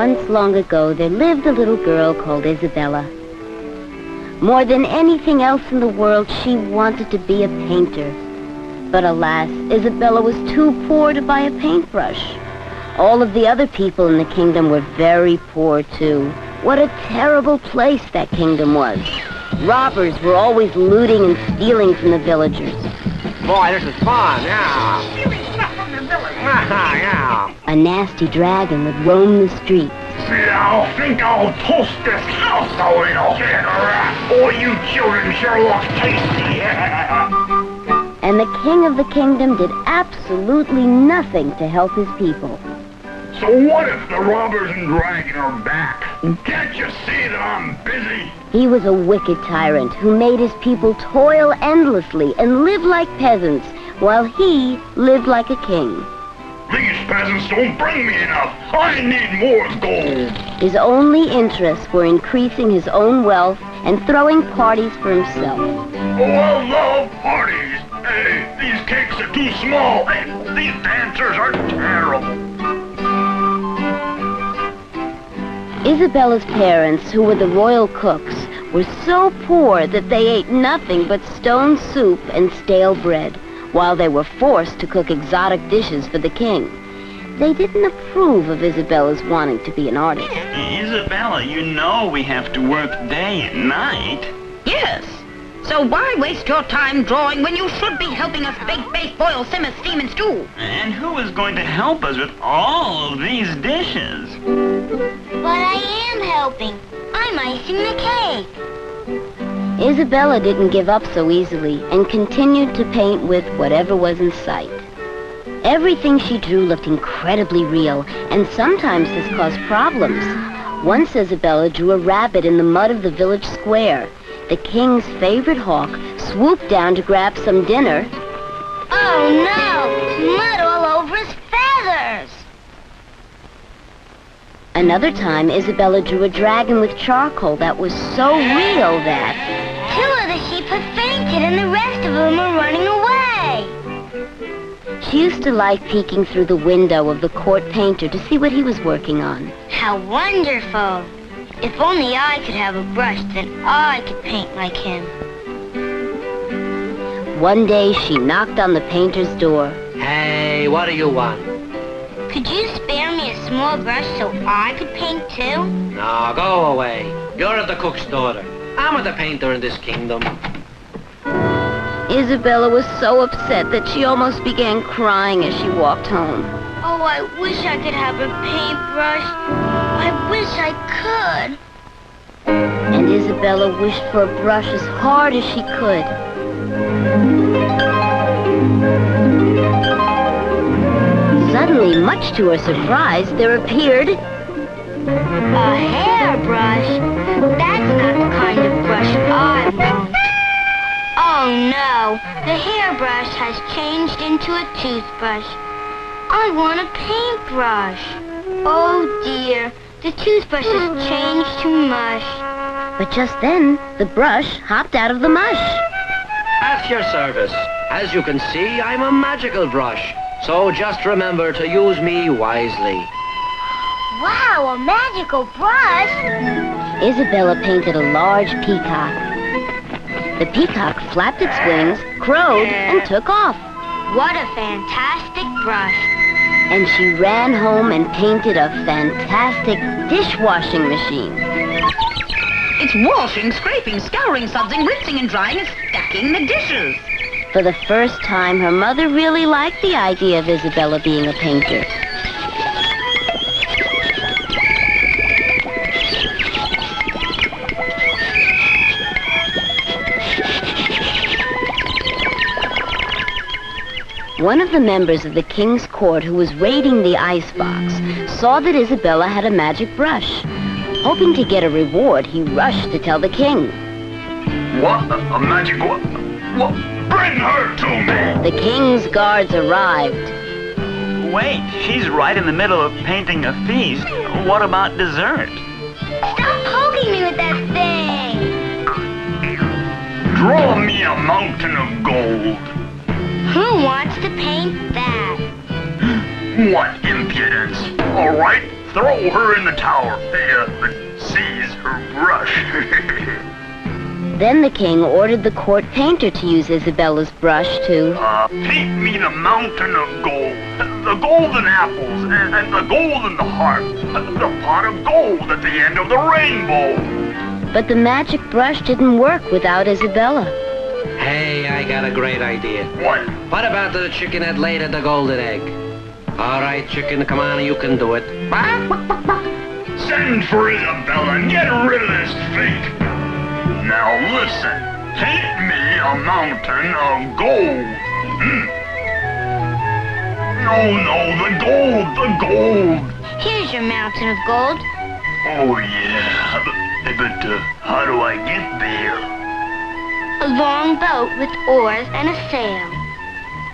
Once long ago, there lived a little girl called Isabella. More than anything else in the world, she wanted to be a painter. But alas, Isabella was too poor to buy a paintbrush. All of the other people in the kingdom were very poor, too. What a terrible place that kingdom was. Robbers were always looting and stealing from the villagers. Boy, this is fun, yeah. Stealing stuff from the village. Yeah. A nasty dragon would roam the streets. I think I'll toast this house a little. Oh, you children sure look tasty. And the king of the kingdom did absolutely nothing to help his people. So what if the robbers and dragon are back? Can't you see that I'm busy? He was a wicked tyrant who made his people toil endlessly and live like peasants, while he lived like a king. These peasants don't bring me enough. I need more gold. His only interests were increasing his own wealth and throwing parties for himself. Oh, I love parties. Hey, these cakes are too small. Hey, these dancers are terrible. Isabella's parents, who were the royal cooks, were so poor that they ate nothing but stone soup and stale bread, while they were forced to cook exotic dishes for the king. They didn't approve of Isabella's wanting to be an artist. Isabella, you know we have to work day and night. Yes. So why waste your time drawing when you should be helping us bake, boil, simmer, steam, and stew? And who is going to help us with all of these dishes? But I am helping. I'm icing the cake. Isabella didn't give up so easily and continued to paint with whatever was in sight. Everything she drew looked incredibly real, and sometimes this caused problems. Once Isabella drew a rabbit in the mud of the village square. The king's favorite hawk swooped down to grab some dinner. Oh no! Mud all over his feathers! Another time, Isabella drew a dragon with charcoal that was so real that... 2 of the sheep have fainted and the rest of them are running away. She used to like peeking through the window of the court painter to see what he was working on. How wonderful! If only I could have a brush, then I could paint like him. One day, she knocked on the painter's door. Hey, what do you want? Could you spare me a small brush so I could paint too? No, go away. You're the cook's daughter. I'm the painter in this kingdom. Isabella was so upset that she almost began crying as she walked home. Oh, I wish I could have a paintbrush. I wish I could. And Isabella wished for a brush as hard as she could. Suddenly, much to her surprise, there appeared... a hairbrush? That's not the kind of brush I want. Oh no, the hairbrush has changed into a toothbrush. I want a paintbrush. Oh dear, the toothbrush has changed to mush. But just then, the brush hopped out of the mush. At your service. As you can see, I'm a magical brush. So just remember to use me wisely. Wow, a magical brush! Isabella painted a large peacock. The peacock flapped its wings, crowed, and took off. What a fantastic brush. And she ran home and painted a fantastic dishwashing machine. It's washing, scraping, scouring, sudsing, rinsing, and drying, and stacking the dishes. For the first time, her mother really liked the idea of Isabella being a painter. One of the members of the king's court who was raiding the icebox saw that Isabella had a magic brush. Hoping to get a reward, he rushed to tell the king. What? A magic what? What? Bring her to me! The king's guards arrived. Wait, she's right in the middle of painting a feast. What about dessert? Stop poking me with that thing! Draw me a mountain of gold. Who wants to paint that? What impudence! All right, throw her in the tower. But seize her brush. Then the king ordered the court painter to use Isabella's brush to... Paint me the mountain of gold, the golden apples, and the golden harp, the pot of gold at the end of the rainbow. But the magic brush didn't work without Isabella. Hey, I got a great idea. What? What about the chicken that laid the golden egg? All right, chicken, come on, you can do it. Send for Isabella and get rid of this fake. Now listen, paint me a mountain of gold. No, the gold. Here's your mountain of gold. Oh, yeah, but how do I get there? A long boat with oars and a sail.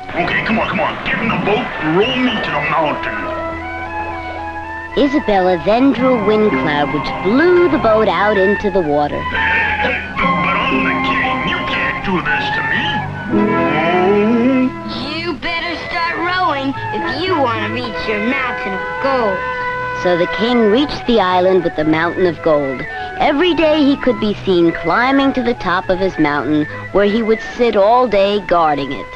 Okay, come on, get in the boat and roll me to the mountain. Isabella then drew a wind cloud which blew the boat out into the water. But I'm the king. You can't do this to me. You better start rowing if you want to reach your mountain of gold. So the king reached the island with the mountain of gold. Every day he could be seen climbing to the top of his mountain, where he would sit all day guarding it.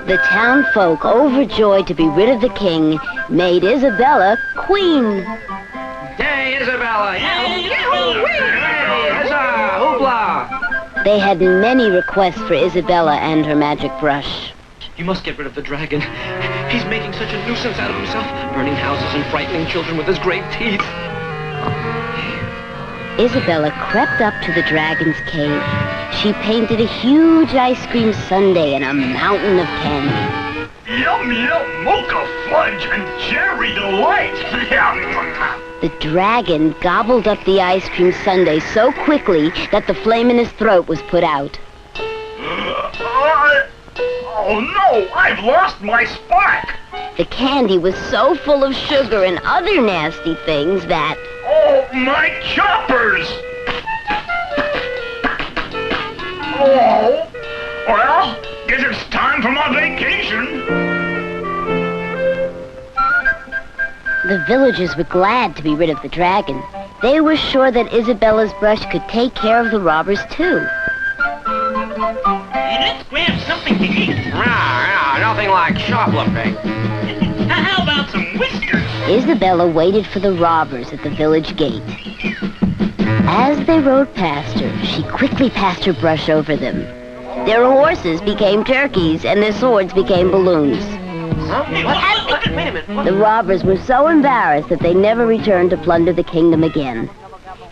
The town folk, overjoyed to be rid of the king, made Isabella queen. Hey, Isabella! Hey, huzzah! Hoopla! They had many requests for Isabella and her magic brush. You must get rid of the dragon. He's making such a nuisance out of himself, burning houses and frightening children with his great teeth. Isabella crept up to the dragon's cave. She painted a huge ice cream sundae and a mountain of candy. Yum, mocha fudge and cherry delight. The dragon gobbled up the ice cream sundae so quickly that the flame in his throat was put out. Oh no, I've lost my spark. The candy was so full of sugar and other nasty things that... Oh, my choppers! Oh, well, guess it's time for my vacation. The villagers were glad to be rid of the dragon. They were sure that Isabella's brush could take care of the robbers, too. Hey, let's grab something to eat. Nothing like shoplifting. How about some whiskers? Isabella waited for the robbers at the village gate. As they rode past her, she quickly passed her brush over them. Their horses became turkeys, and their swords became balloons. Wait a minute. The robbers were so embarrassed that they never returned to plunder the kingdom again.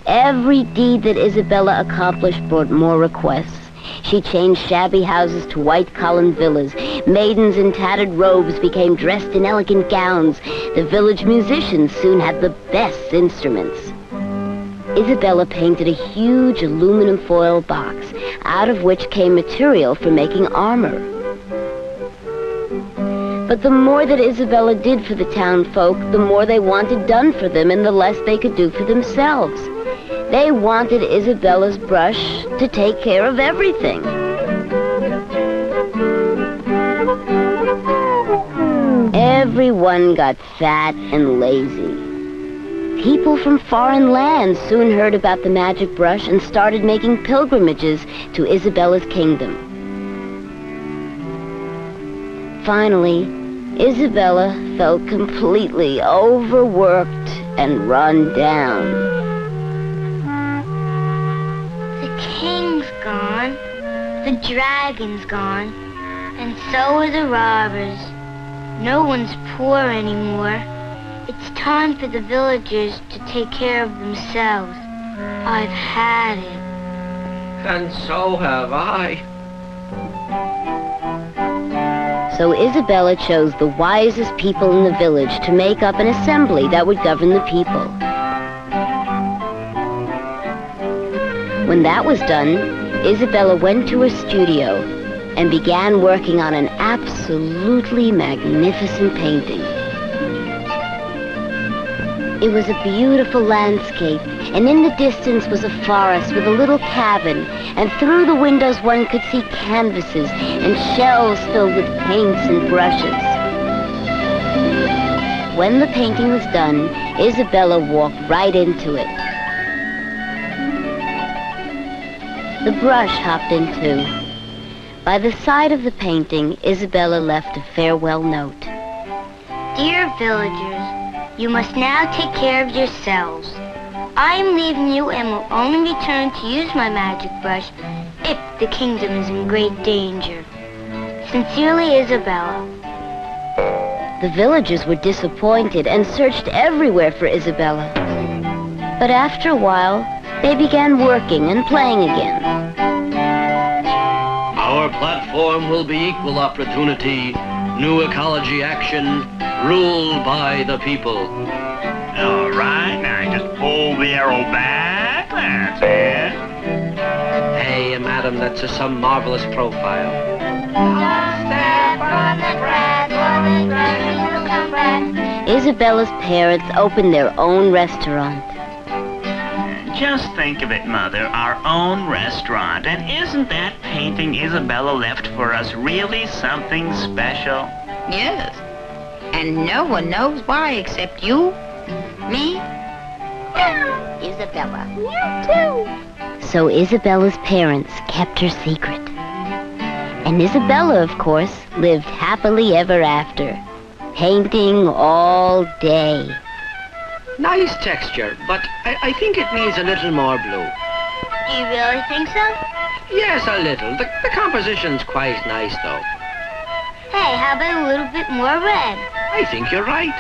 Every deed that Isabella accomplished brought more requests. She changed shabby houses to white-columned villas. Maidens in tattered robes became dressed in elegant gowns. The village musicians soon had the best instruments. Isabella painted a huge aluminum foil box, out of which came material for making armor. But the more that Isabella did for the town folk, the more they wanted done for them and the less they could do for themselves. They wanted Isabella's brush to take care of everything. Everyone got fat and lazy. People from foreign lands soon heard about the magic brush and started making pilgrimages to Isabella's kingdom. Finally, Isabella felt completely overworked and run down. The king's gone, the dragon's gone, and so are the robbers. No one's poor anymore. It's time for the villagers to take care of themselves. I've had it. And so have I. So Isabella chose the wisest people in the village to make up an assembly that would govern the people. When that was done, Isabella went to her studio and began working on an absolutely magnificent painting. It was a beautiful landscape, and in the distance was a forest with a little cabin, and through the windows one could see canvases and shelves filled with paints and brushes. When the painting was done, Isabella walked right into it. The brush hopped in too. By the side of the painting, Isabella left a farewell note. Dear villagers, you must now take care of yourselves. I am leaving you and will only return to use my magic brush if the kingdom is in great danger. Sincerely, Isabella. The villagers were disappointed and searched everywhere for Isabella. But after a while, they began working and playing again. Our platform will be equal opportunity, new ecology action, ruled by the people. All right, now just pull the arrow back. That's it. Hey, madam, that's some marvelous profile. Isabella's parents opened their own restaurant. Just think of it, Mother, our own restaurant. And isn't that painting Isabella left for us really something special? Yes. And no one knows why except you, me, Isabella. You too. So Isabella's parents kept her secret. And Isabella, of course, lived happily ever after, painting all day. Nice texture, but I think it needs a little more blue. Do you really think so? Yes, a little. The composition's quite nice, though. Hey, how about a little bit more red? I think you're right.